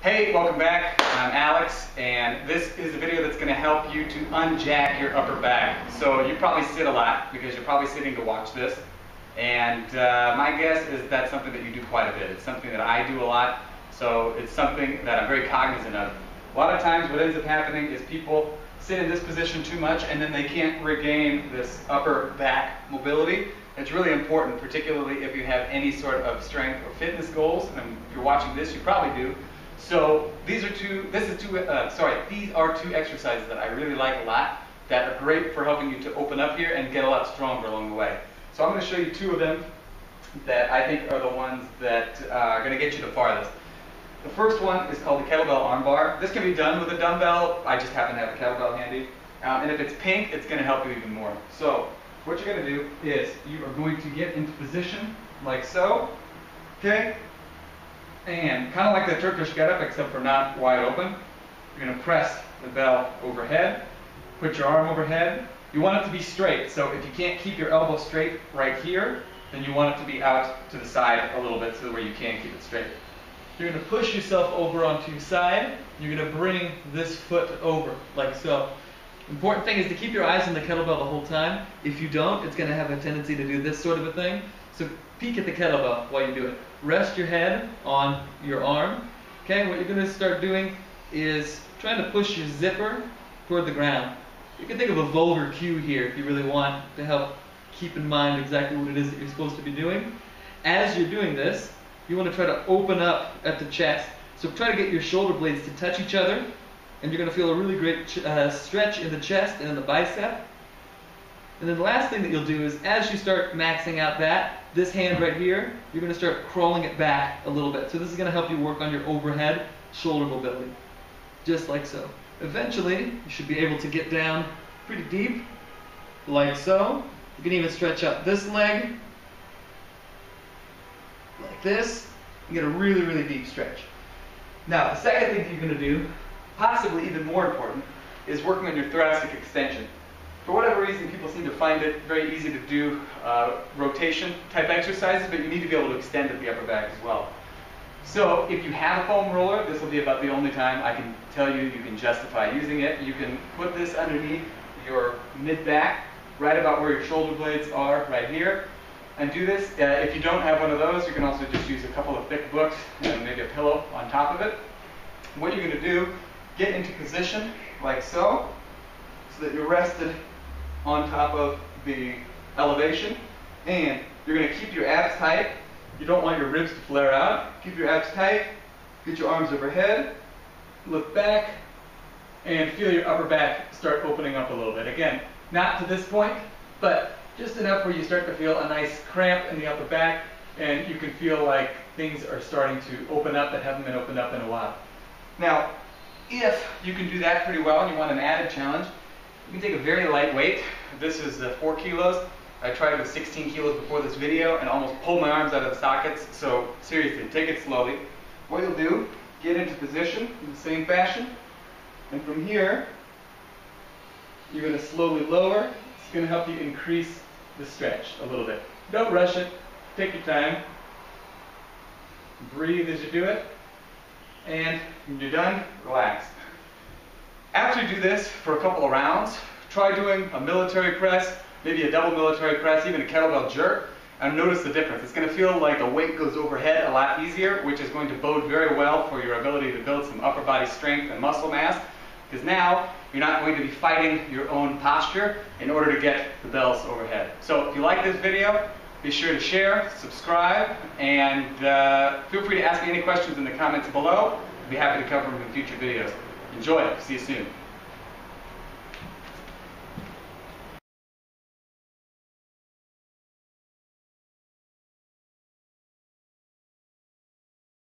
Hey, welcome back. I'm Alex, and this is a video that's going to help you to unjack your upper back. So you probably sit a lot because you're probably sitting to watch this, and my guess is that's something that you do quite a bit. It's something that I do a lot, so it's something that I'm very cognizant of. A lot of times what ends up happening is people sit in this position too much and then they can't regain this upper back mobility. It's really important, particularly if you have any sort of strength or fitness goals, and if you're watching this, you probably do. So these are two exercises that I really like a lot that are great for helping you to open up here and get a lot stronger along the way. So I'm going to show you two of them that I think are the ones that are going to get you the farthest. The first one is called the kettlebell armbar. This can be done with a dumbbell. I just happen to have a kettlebell handy. And if it's pink, it's going to help you even more. So what you're going to do is you are going to get into position like so. Okay? And kind of like the Turkish getup, except for not wide open. You're going to press the bell overhead. Put your arm overhead. You want it to be straight. So if you can't keep your elbow straight right here, then you want it to be out to the side a little bit so where you can keep it straight. You're going to push yourself over onto your side. You're going to bring this foot over, like so. Important thing is to keep your eyes on the kettlebell the whole time. If you don't, it's going to have a tendency to do this sort of a thing. So peek at the kettlebell while you do it. Rest your head on your arm. Okay, what you're going to start doing is trying to push your zipper toward the ground. You can think of a vulvar cue here if you really want to help keep in mind exactly what it is that you're supposed to be doing. As you're doing this, you want to try to open up at the chest. So try to get your shoulder blades to touch each other, and you're going to feel a really great stretch in the chest and in the bicep. And then the last thing that you'll do is, as you start maxing out this hand right here, you're going to start crawling it back a little bit. So this is going to help you work on your overhead shoulder mobility, just like so. Eventually, you should be able to get down pretty deep, like so. You can even stretch out this leg, like this. You get a really, really deep stretch. Now, the second thing that you're going to do, possibly even more important, is working on your thoracic extension. For whatever reason, people seem to find it very easy to do rotation type exercises, but you need to be able to extend at the upper back as well. So if you have a foam roller, this will be about the only time I can tell you you can justify using it. You can put this underneath your mid-back, right about where your shoulder blades are, right here, and do this. If you don't have one of those, you can also just use a couple of thick books and maybe a pillow on top of it. What you're going to do, get into position like so that you're rested on top of the elevation, and you're going to keep your abs tight. You don't want your ribs to flare out. Keep your abs tight, get your arms overhead, look back, and feel your upper back start opening up a little bit. Again, not to this point, but just enough where you start to feel a nice cramp in the upper back, and you can feel like things are starting to open up that haven't been opened up in a while. Now, if you can do that pretty well and you want an added challenge, you can take a very light weight. This is 4 kilos. I tried with 16 kilos before this video and almost pulled my arms out of the sockets. So seriously, take it slowly. What you'll do, get into position in the same fashion. And from here, you're going to slowly lower. It's going to help you increase the stretch a little bit. Don't rush it. Take your time. Breathe as you do it. And when you're done, relax. After you do this for a couple of rounds, try doing a military press, maybe a double military press, even a kettlebell jerk, and notice the difference. It's going to feel like the weight goes overhead a lot easier, which is going to bode very well for your ability to build some upper body strength and muscle mass, because now you're not going to be fighting your own posture in order to get the bells overhead. So if you like this video, be sure to share, subscribe, and feel free to ask me any questions in the comments below. I'll be happy to cover them in future videos. Enjoy. See you soon.